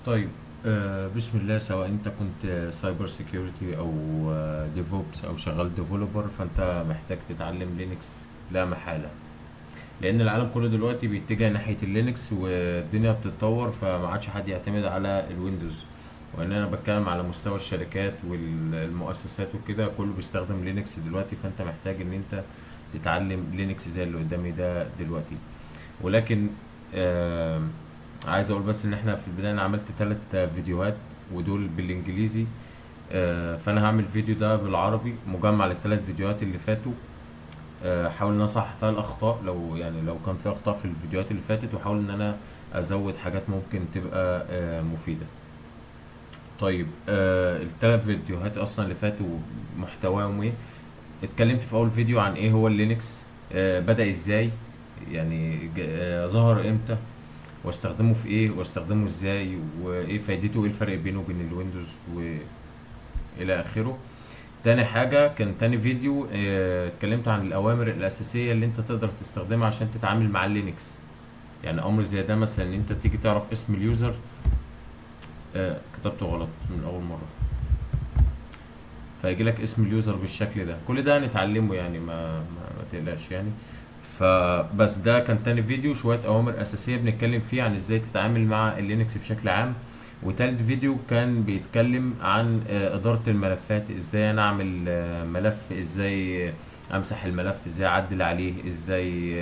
طيب. بسم الله. سواء انت كنت سايبر سيكيورتي او ديفوبس او شغال ديفلوبر، فانت محتاج تتعلم لينكس لا محالة، لان العالم كله دلوقتي بيتجه ناحية اللينكس والدنيا بتتطور، فما عادش حد يعتمد على الويندوز. وان انا بتكلم على مستوى الشركات والمؤسسات وكده، كله بيستخدم لينكس دلوقتي، فانت محتاج ان انت تتعلم لينكس زي اللي قدامي ده دلوقتي. ولكن آه عايز اقول بس ان احنا في البدايه انا عملت 3 فيديوهات ودول بالانجليزي. فانا هعمل فيديو ده بالعربي مجمع لل3 فيديوهات اللي فاتوا. حاول ان اصحح فيها الاخطاء، لو كان في اخطاء في الفيديوهات اللي فاتت، واحاول ان انا ازود حاجات ممكن تبقى مفيده. طيب. ال3 فيديوهات اصلا اللي فاتوا محتواهم ايه؟ اتكلمت في اول فيديو عن ايه هو اللينكس، بدأ ازاي، يعني ظهر امتى، واستخدمه في ايه، واستخدمه ازاي، وايه فايدته، وايه الفرق بينه وبين الويندوز والى اخره. تاني حاجة كان تاني فيديو، اتكلمت عن الأوامر الأساسية اللي أنت تقدر تستخدمها عشان تتعامل مع اللينكس. يعني أمر زي ده مثلا إن أنت تيجي تعرف اسم اليوزر. كتبته غلط من أول مرة، فيجي لك اسم اليوزر بالشكل ده. كل ده هنتعلمه يعني، ما تقلقش يعني. فبس ده كان تاني فيديو، شوية أوامر أساسية بنتكلم فيه عن إزاي تتعامل مع اللينكس بشكل عام. وتالت فيديو كان بيتكلم عن إدارة الملفات، إزاي أنا أعمل ملف، إزاي أمسح الملف، إزاي أعدل عليه، إزاي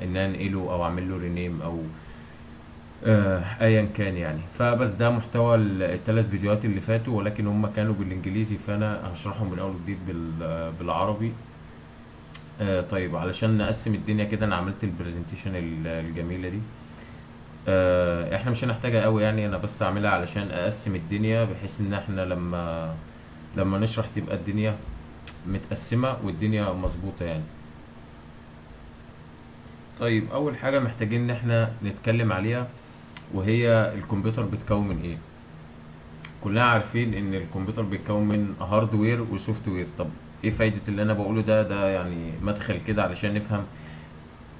إن أنا أنقله أو أعمل له رينيم أو ايا كان يعني. فبس ده محتوى ال3 فيديوهات اللي فاتوا، ولكن هم كانوا بالانجليزي، فانا هشرحهم من اول وجديد بالعربي. طيب، علشان نقسم الدنيا كده، انا عملت البرزنتيشن الجميله دي. احنا مش هنحتاجها قوي يعني، انا بس اعملها علشان اقسم الدنيا، بحيث ان احنا لما نشرح تبقى الدنيا متقسمه والدنيا مظبوطه يعني. طيب، اول حاجه محتاجين ان احنا نتكلم عليها، وهي الكمبيوتر بيتكون من ايه. كلنا عارفين ان الكمبيوتر بيتكون من هاردوير وسوفت وير. طب ايه فايدة اللي انا بقوله ده يعني مدخل كده علشان نفهم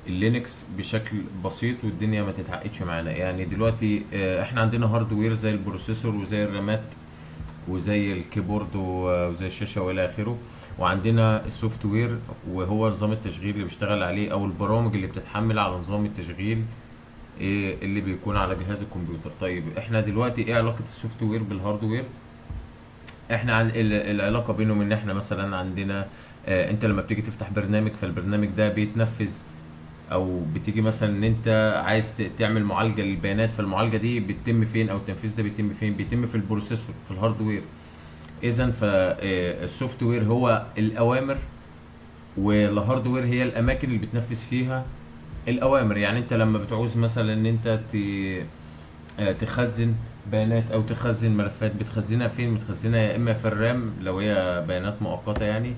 اللينكس بشكل بسيط والدنيا ما تتعقدش معانا. يعني دلوقتي احنا عندنا هاردوير زي البروسيسور وزي الرامات وزي الكيبورد وزي الشاشة والى اخره. وعندنا السوفت وير، وهو نظام التشغيل اللي بيشتغل عليه او البرامج اللي بتتحمل على نظام التشغيل ايه اللي بيكون على جهاز الكمبيوتر. طيب احنا دلوقتي ايه علاقة السوفت وير بالهاردوير؟ احنا عن العلاقه بينهم ان احنا مثلا عندنا، انت لما بتيجي تفتح برنامج، فالبرنامج ده بيتنفذ، او بتيجي مثلا ان انت عايز تعمل معالجه للبيانات، فالمعالجه دي بتتم فين، او التنفيذ ده بيتم فين؟ بيتم في البروسيسور، في الهاردوير. اذا فالسوفت وير هو الاوامر، والهاردوير هي الاماكن اللي بتنفذ فيها الاوامر. يعني انت لما بتعوز مثلا ان انت تخزن بيانات او تخزن ملفات، بتخزنها فين؟ بتخزنها يا اما في الرام لو هي بيانات مؤقته يعني،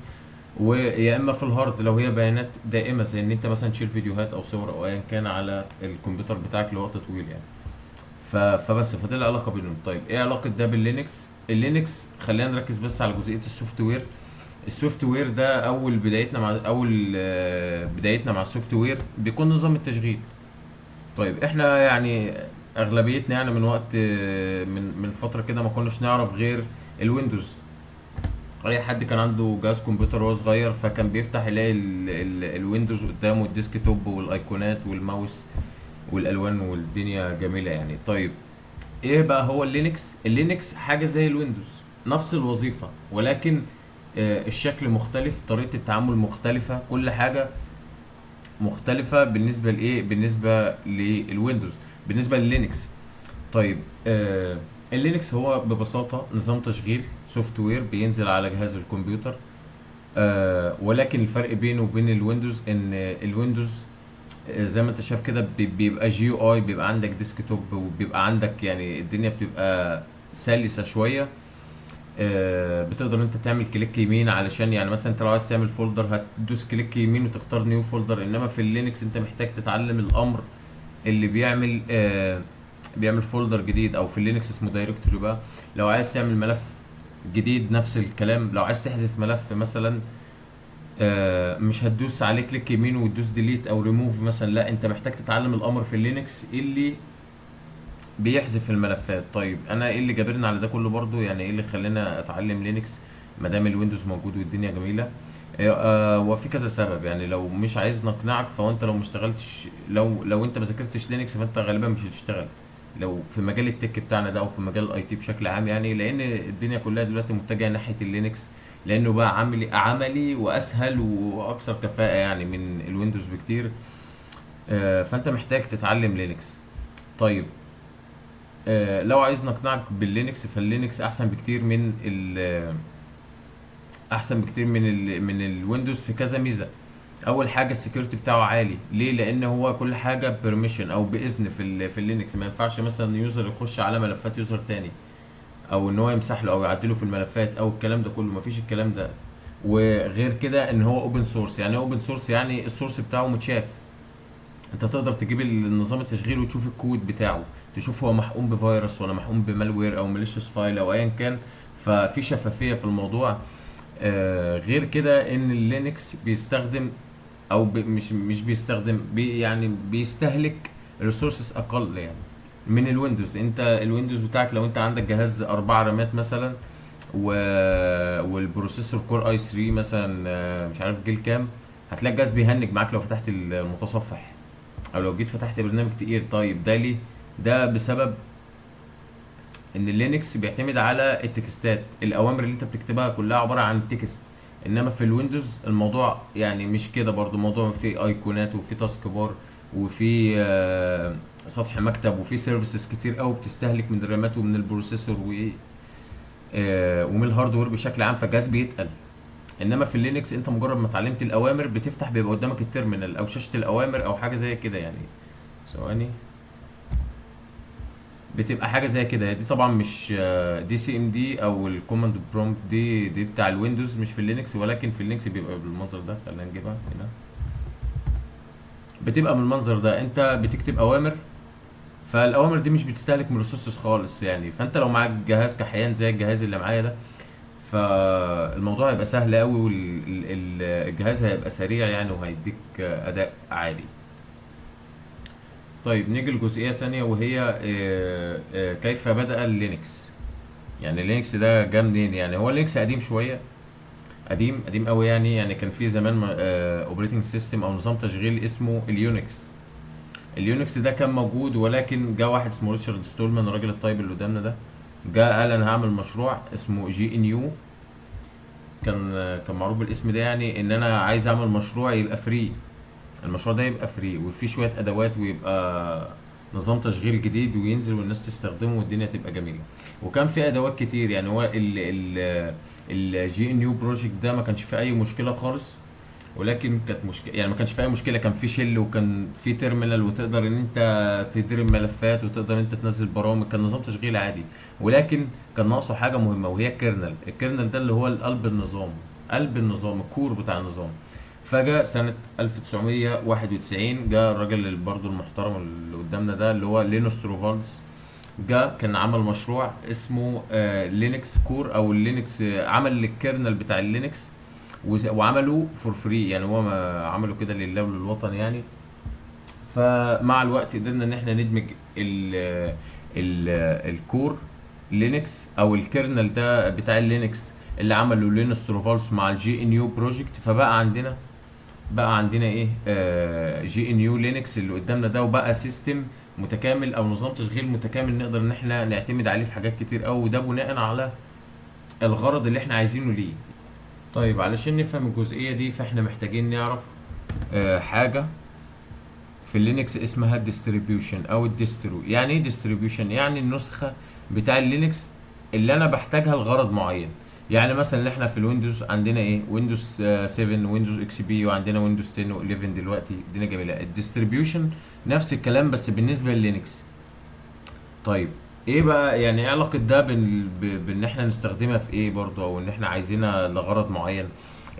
ويا اما في الهارد لو هي بيانات دائمه، زي ان انت مثلا تشيل فيديوهات او صور او ايا كان على الكمبيوتر بتاعك لوقت طويل يعني. فدي العلاقه بينهم. طيب ايه علاقه ده باللينكس؟ اللينكس خلينا نركز بس على جزئيه السوفت وير. السوفت وير ده بدايتنا مع السوفت وير بيكون نظام التشغيل. طيب احنا يعني اغلبيتنا يعني من وقت، من فتره كده ما كناش نعرف غير الويندوز. اي حد كان عنده جهاز كمبيوتر وهو صغير، فكان بيفتح يلاقي الويندوز قدامه، الديسك توب والايقونات والماوس والالوان والدنيا جميله يعني. طيب ايه بقى هو اللينكس؟ اللينكس حاجه زي الويندوز، نفس الوظيفه، ولكن الشكل مختلف، طريقه التعامل مختلفه، كل حاجه مختلفة بالنسبة لإيه؟ بالنسبة للويندوز، بالنسبة للينكس. طيب اللينكس هو ببساطة نظام تشغيل سوفت وير بينزل على جهاز الكمبيوتر. ولكن الفرق بينه وبين الويندوز ان الويندوز زي ما انت شايف كده بيبقى جي يو اي، بيبقى عندك ديسك توب، وبيبقى عندك يعني الدنيا بتبقى سلسة شوية. بتقدر انت تعمل كليك يمين علشان يعني مثلا انت لو عايز تعمل فولدر هتدوس كليك يمين وتختار نيو فولدر. انما في اللينكس انت محتاج تتعلم الامر اللي بيعمل فولدر جديد، او في اللينكس اسمه دايركتوري بقى. لو عايز تعمل ملف جديد نفس الكلام، لو عايز تحذف ملف مثلا، مش هتدوس عليه كليك يمين وتدوس ديليت او ريموف مثلا، لا انت محتاج تتعلم الامر في اللينكس اللي بيحذف الملفات. طيب انا ايه اللي جابرني على ده كله برضو؟ يعني ايه اللي خلاني اتعلم لينكس ما دام الويندوز موجود والدنيا جميله؟ وفي كذا سبب. يعني لو مش عايز نقنعك، فهو انت لو ما اشتغلتش، لو انت ما ذاكرتش لينكس، فانت غالبا مش هتشتغل لو في مجال التك بتاعنا ده، او في مجال الاي تي بشكل عام. يعني لان الدنيا كلها دلوقتي متجهه ناحيه اللينكس، لانه بقى عملي واسهل واكثر كفاءه يعني من الويندوز بكتير. فانت محتاج تتعلم لينكس. طيب لو عايز نقنعك باللينكس، فاللينكس احسن بكتير من احسن بكتير من الويندوز في كذا ميزه. اول حاجه السكيورتي بتاعه عالي. ليه؟ لان هو كل حاجه بيرميشن او باذن في اللينكس. ما ينفعش مثلا يوزر يخش على ملفات يوزر تاني، او ان هو يمسح له او يعدله في الملفات او الكلام ده كله. مفيش الكلام ده. وغير كده ان هو اوبن سورس. يعني اوبن سورس يعني السورس بتاعه متشاف. انت تقدر تجيب النظام التشغيل وتشوف الكود بتاعه، تشوف هو محقوم بفيروس ولا محقوم بمالوير او ماليشيوس فايل او ايا كان. ففي شفافيه في الموضوع. غير كده ان اللينكس بيستخدم، او مش بيستخدم يعني بيستهلك ريسورسز اقل يعني من الويندوز. انت الويندوز بتاعك لو انت عندك جهاز 4 رامات مثلا، و... والبروسيسور كور اي 3 مثلا، مش عارف جيل كام، هتلاقي الجهاز بيهنج معاك لو فتحت المتصفح، او لو جيت فتحت برنامج تقيل. طيب ده ليه؟ ده بسبب ان اللينكس بيعتمد على التكستات. الاوامر اللي انت بتكتبها كلها عباره عن تكست. انما في الويندوز الموضوع يعني مش كده برضو. الموضوع فيه ايقونات وفيه تاسك بار وفيه سطح مكتب وفيه سيرفيسز كتير قوي بتستهلك من الرامات ومن البروسيسور ومن الهاردوير بشكل عام، فالجهاز بيتقل. انما في اللينكس انت مجرد ما اتعلمت الاوامر بتفتح، بيبقى قدامك التيرمينال او شاشه الاوامر او حاجه زي كده يعني. ثواني. بتبقى حاجه زي كده. دي طبعا مش دي سي ام دي او الكوماند برومبت، دي بتاع الويندوز مش في اللينكس، ولكن في اللينكس بيبقى بالمنظر ده. خلينا نجيبها هنا. بتبقى بالمنظر ده. انت بتكتب اوامر، فالاوامر دي مش بتستهلك من ريسورسز خالص يعني. فانت لو معاك جهاز كحيان زي الجهاز اللي معايا ده، فالموضوع هيبقى سهل قوي، والجهاز هيبقى سريع يعني، وهيديك اداء عالي. طيب نيجي لجزئية تانية، وهي كيف بدأ اللينكس. يعني لينكس ده جه منين؟ يعني هو لينكس قديم شويه، قديم قوي يعني. يعني كان في زمان اوبريتنج سيستم او نظام تشغيل اسمه اليونكس. اليونكس ده كان موجود، ولكن جه واحد اسمه ريتشارد ستولمان، الراجل الطيب اللي قدامنا ده، جه قال انا هعمل مشروع اسمه جي ان يو. كان معروف بالاسم ده، يعني ان انا عايز اعمل مشروع يبقى فري. المشروع ده يبقى فري وفيه شويه ادوات، ويبقى نظام تشغيل جديد وينزل والناس تستخدمه والدنيا تبقى جميله. وكان في ادوات كتير يعني. هو الجي ان يو بروجكت ده ما كانش فيه اي مشكله خالص، ولكن كانت مشكله يعني. ما كانش فيه اي مشكله. كان في شيل وكان في تيرمينال، وتقدر ان انت تدير الملفات وتقدر ان انت تنزل برامج. كان نظام تشغيل عادي، ولكن كان ناقصه حاجه مهمه، وهي الكيرنل. الكيرنل ده اللي هو قلب النظام، قلب النظام، الكور بتاع النظام. فجأة سنة 1991 جاء الراجل اللي برضه المحترم اللي قدامنا ده، اللي هو لينوس تورفالدز. جاء كان عمل مشروع اسمه لينكس كور، او اللينكس. عمل الكيرنل بتاع اللينكس وعمله فور فري يعني. هو ما عمله كده لله وللوطن يعني. فمع الوقت قدرنا ان احنا ندمج ال الكور لينكس او الكيرنل ده بتاع اللينكس اللي عمله لينوس تورفالدز مع الجي ان يو بروجكت. بقى عندنا ايه؟ جي ان يو لينكس اللي قدامنا ده، وبقى سيستم متكامل او نظام تشغيل متكامل نقدر ان احنا نعتمد عليه في حاجات كتير قوي، وده بناء على الغرض اللي احنا عايزينه ليه. طيب علشان نفهم الجزئية دي، فاحنا محتاجين نعرف حاجة في اللينكس اسمها الديستريبيوشن او الديسترو. يعني ايه ديستريبيوشن؟ يعني النسخة بتاع اللينكس اللي انا بحتاجها لغرض معين. يعني مثلا احنا في الويندوز عندنا ايه؟ ويندوز 7، ويندوز اكس بي، وعندنا ويندوز 10 و11 دلوقتي. الدنيا جميله. الديستريبيوشن نفس الكلام بس بالنسبه للينكس. طيب ايه بقى يعني ايه علاقه ده بان احنا نستخدمها في ايه برضو، او ان احنا عايزينها لغرض معين؟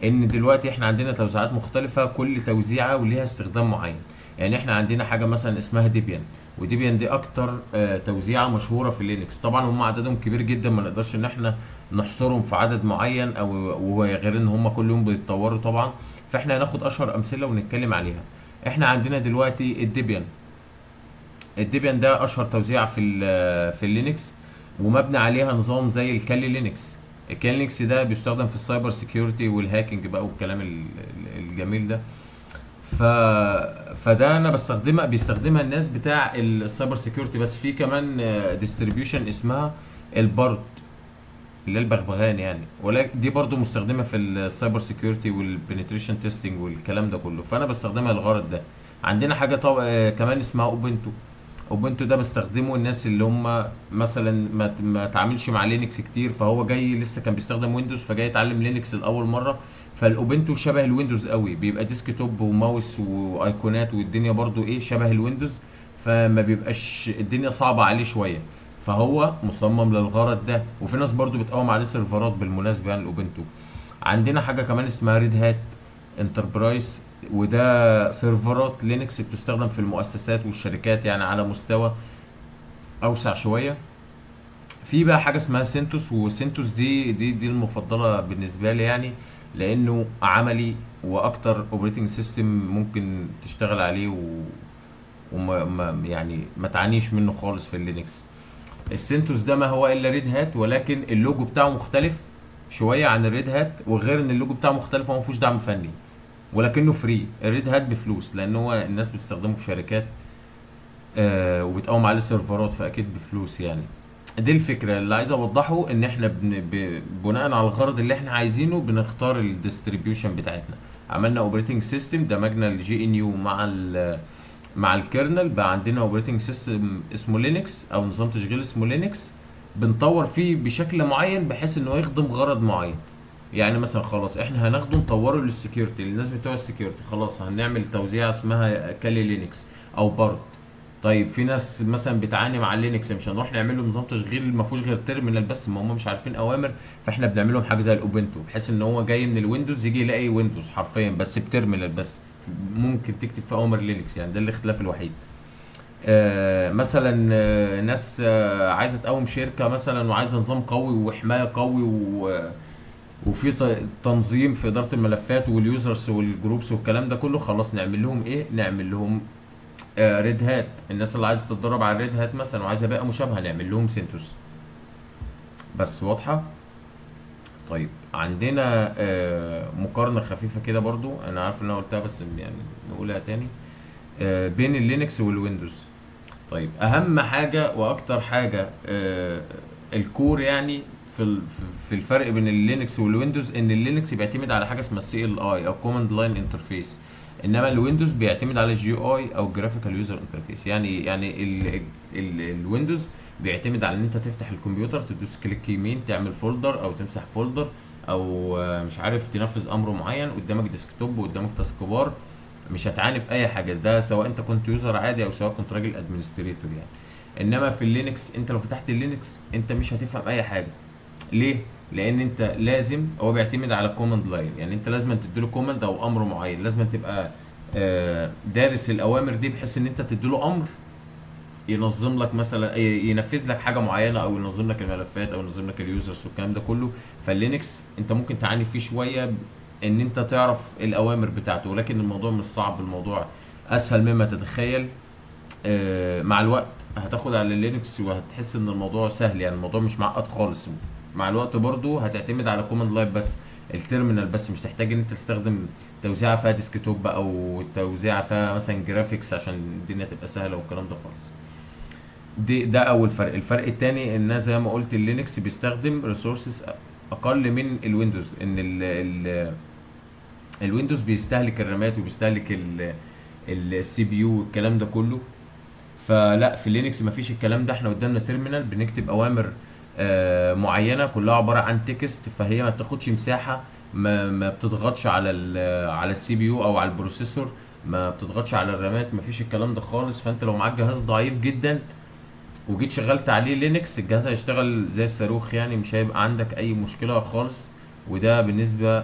ان دلوقتي احنا عندنا توزيعات مختلفه، كل توزيعه وليها استخدام معين. يعني احنا عندنا حاجه مثلا اسمها ديبيان، وديبيان دي اكتر توزيعه مشهوره في لينكس. طبعا هم عددهم كبير جدا، ما نقدرش ان احنا نحصرهم في عدد معين، او وغير ان هم كل يوم بيتطوروا طبعا. فاحنا هناخد اشهر امثله ونتكلم عليها. احنا عندنا دلوقتي الديبيان. الديبيان ده اشهر توزيع في اللينكس، ومبني عليها نظام زي الكالي لينكس. الكالي لينكس ده بيستخدم في السايبر سيكيورتي والهاكينج بقى والكلام الجميل ده. ف فده انا بيستخدمها الناس بتاع السايبر سيكيورتي. بس في كمان ديستريبيوشن اسمها البارت، اللي هي البغبغان يعني، ولكن دي برضو مستخدمه في السايبر سيكيورتي والبنتريشن تيستنج والكلام ده كله، فانا بستخدمها للغرض ده. عندنا حاجه كمان اسمها اوبنتو. اوبنتو ده بستخدمه الناس اللي هم مثلا ما تعاملش مع لينكس كتير، فهو جاي لسه كان بيستخدم ويندوز فجاي يتعلم لينكس لاول مره. فالاوبنتو شبه الويندوز قوي، بيبقى ديسك توب وماوس وايقونات والدنيا برضو ايه شبه الويندوز، فما بيبقاش الدنيا صعبه عليه شويه. فهو مصمم للغرض ده، وفي ناس برضو بتقوم عليه سيرفرات بالمناسبه يعني الاوبنتو. عندنا حاجه كمان اسمها ريد هات انتربرايز، وده سيرفرات لينكس بتستخدم في المؤسسات والشركات يعني على مستوى اوسع شويه. في بقى حاجه اسمها سينتوس، وسينتوس دي المفضله بالنسبه لي يعني، لانه عملي واكتر اوبريتنج سيستم ممكن تشتغل عليه وما يعني ما تعانيش منه خالص في اللينكس. السينتوس ده ما هو الا ريد هات، ولكن اللوجو بتاعه مختلف شويه عن الريد هات، وغير ان اللوجو بتاعه مختلف هو ما فيهوش دعم فني، ولكنه فري. الريد هات بفلوس لان هو الناس بتستخدمه في شركات وبتقوم عليه سيرفرات، فاكيد بفلوس يعني. دي الفكره اللي عايز اوضحه، ان احنا بناء على الغرض اللي احنا عايزينه بنختار الديستريبيوشن بتاعتنا. عملنا اوبريتنج سيستم، دمجنا الجي ان يو مع الكيرنل، بقى عندنا اوبريتنج سيستم اسمه لينكس او نظام تشغيل اسمه لينكس. بنطور فيه بشكل معين بحيث انه يخدم غرض معين. يعني مثلا خلاص احنا هناخده نطوره للسكيورتي، للناس بتوع السكيورتي، خلاص هنعمل توزيع اسمها كالي لينكس او بارت. طيب في ناس مثلا بتعاني مع لينكس، مش هنروح نعمل له نظام تشغيل ما فيهوش غير تيرمينال بس، ما هم مش عارفين اوامر، فاحنا بنعمل لهم حاجه زي الاوبنتو، بحيث ان هو جاي من الويندوز يجي يلاقي ويندوز حرفيا بس بتيرمينال بس، ممكن تكتب في اوامر لينكس يعني. ده الاختلاف الوحيد. مثلا ناس عايزه تقوم شركه مثلا وعايزه نظام قوي وحمايه قوي وفي تنظيم في اداره الملفات واليوزرز والجروبس والكلام ده كله، خلاص نعمل لهم ايه؟ نعمل لهم ريد هات. الناس اللي عايزه تتدرب على الريد هات مثلا وعايزه بيئه مشابهه نعمل لهم سينتوس. بس واضحه؟ طيب عندنا مقارنه خفيفه كده برضو، انا عارف ان انا قلتها بس يعني نقولها تاني، بين اللينكس والويندوز. طيب اهم حاجه واكتر حاجه الكور يعني في الفرق بين اللينكس والويندوز، ان اللينكس بيعتمد على حاجه اسمها السي ال اي او كوماند لاين انترفيس، انما الويندوز بيعتمد على الجي اي او جرافيكال يوزر انترفيس. يعني الويندوز بيعتمد على ان انت تفتح الكمبيوتر تدوس كليك يمين تعمل فولدر او تمسح فولدر، او مش عارف تنفذ امر معين، قدامك ديسكتوب وقدامك تاسك بار، مش هتعاني في اي حاجه، ده سواء انت كنت يوزر عادي او سواء كنت راجل ادمنستريتور يعني. انما في اللينكس انت لو فتحت اللينكس انت مش هتفهم اي حاجه. ليه؟ لان انت لازم، هو بيعتمد على كوماند لاين، يعني انت لازم تديله كوماند او امر معين، لازم تبقى دارس الاوامر دي بحيث ان انت تديله امر ينظم لك مثلا ينفذ لك حاجه معينه، او ينظم لك الملفات او ينظم لك اليوزرز والكلام ده كله. فاللينكس انت ممكن تعاني فيه شويه ان انت تعرف الاوامر بتاعته، ولكن الموضوع مش صعب، الموضوع اسهل مما تتخيل. مع الوقت هتاخد على اللينكس وهتحس ان الموضوع سهل، يعني الموضوع مش معقد خالص. مع الوقت برضو هتعتمد على كوماند لاين بس، التيرمينال بس، مش تحتاج ان انت تستخدم توزيعه فيها ديسكتوب او توزيعه فيها مثلا جرافيكس عشان الدنيا تبقى سهله والكلام ده خالص. ده اول فرق. الفرق التاني ان زي ما قلت اللينكس بيستخدم ريسورسز اقل من الويندوز، ان الويندوز بيستهلك الرامات وبيستهلك السي بي يو والكلام ده كله. فلا في لينكس مفيش الكلام ده، احنا قدامنا تيرمينال بنكتب اوامر معينه كلها عباره عن تكست، فهي ما بتاخدش مساحه، ما بتضغطش على السي بي يو او على البروسيسور، ما بتضغطش على الرامات، مفيش الكلام ده خالص. فانت لو معاك جهاز ضعيف جدا وجيت شغلت عليه لينكس، الجهاز هيشتغل زي الصاروخ يعني، مش هيبقى عندك اي مشكله خالص. وده بالنسبه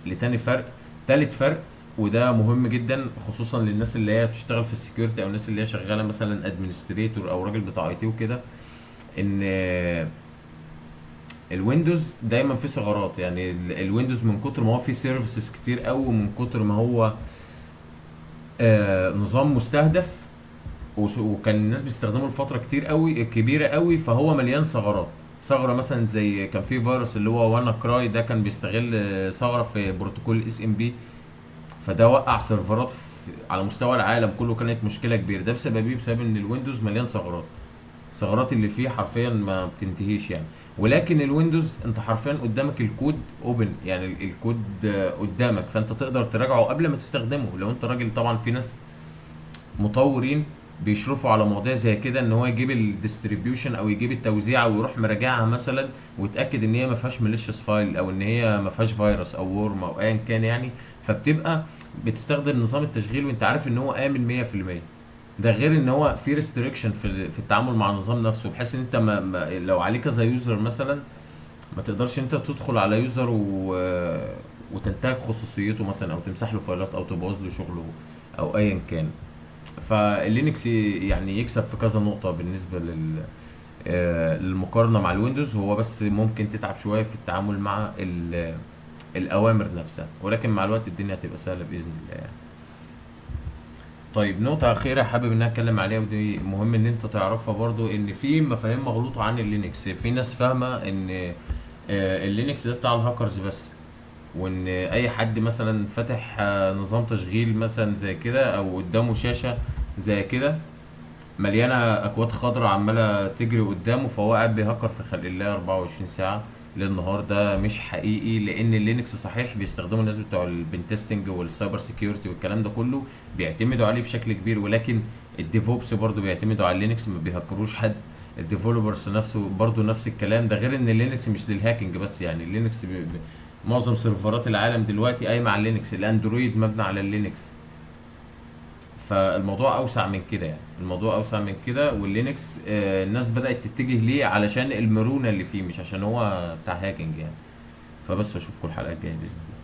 لتاني فرق. تالت فرق، وده مهم جدا خصوصا للناس اللي هي بتشتغل في السكيورتي او الناس اللي هي شغاله مثلا ادمنستريتور او راجل بتاع اي تي وكده، ان الويندوز دايما فيه ثغرات. يعني الويندوز من كتر ما هو فيه سيرفيسز كتير قوي، ومن كتر ما هو نظام مستهدف، وكان الناس بيستخدموا لفتره كتير قوي كبيره قوي، فهو مليان ثغرات. ثغره مثلا زي كان في فيروس اللي هو وانا كراي، ده كان بيستغل ثغره في بروتوكول اس ام بي، فده وقع سيرفرات على مستوى العالم كله. كانت مشكله كبيره. ده بسبب ايه؟ بسبب ان الويندوز مليان ثغرات. الثغرات اللي فيه حرفيا ما بتنتهيش يعني. ولكن الويندوز انت حرفيا قدامك الكود اوبن، يعني الكود قدامك، فانت تقدر تراجعه قبل ما تستخدمه لو انت راجل. طبعا في ناس مطورين بيشرفوا على مواضيع زي كده، ان هو يجيب الديستريبيوشن او يجيب التوزيع ويروح مراجعها مثلا، ويتاكد ان هي ما فيهاش ماليشيوس فايل، او ان هي ما فيهاش فيروس او وورم او ايا كان يعني. فبتبقى بتستخدم نظام التشغيل وانت عارف ان هو امن 100%. ده غير ان هو في ريستريكشن في التعامل مع النظام نفسه، بحيث ان انت لو عليك كذا يوزر مثلا، ما تقدرش انت تدخل على يوزر وتنتهك خصوصيته مثلا، او تمسح له فايلات، او تبوظ له شغله، او ايا كان. فاللينكس يعني يكسب في كذا نقطة بالنسبة للمقارنة مع الويندوز. هو بس ممكن تتعب شوية في التعامل مع الأوامر نفسها، ولكن مع الوقت الدنيا هتبقى سهلة بإذن الله يعني. طيب، نقطة أخيرة حابب إن أنا أتكلم عليها، ودي مهم إن أنت تعرفها برضو، إن في مفاهيم مغلوطة عن اللينكس. في ناس فاهمة إن اللينكس ده بتاع الهاكرز بس، وان اي حد مثلا فاتح نظام تشغيل مثلا زي كده، او قدامه شاشة زي كده مليانة اكواد خضراء عمالة تجري قدامه، فهو قاعد بيهكر في خلق الله 24 ساعة للنهار. ده مش حقيقي، لان اللينكس صحيح بيستخدموا الناس بتوع البنتستنج والسايبر سيكيورتي والكلام ده كله، بيعتمدوا عليه بشكل كبير، ولكن الديفوبس برضو بيعتمدوا على اللينكس، ما بيهكروش حد. الديفلوبرز نفسه برضو نفس الكلام. ده غير ان اللينكس مش للهاكينج بس، يعني اللينكس معظم سيرفرات العالم دلوقتي قايمه على اللينكس، الاندرويد مبني على اللينكس. فالموضوع اوسع من كده يعني، الموضوع اوسع من كده. واللينكس الناس بدأت تتجه ليه علشان المرونة اللي فيه، مش عشان هو بتاع هاكينج يعني. فبس اشوفكم الحلقة الجاية بإذن الله.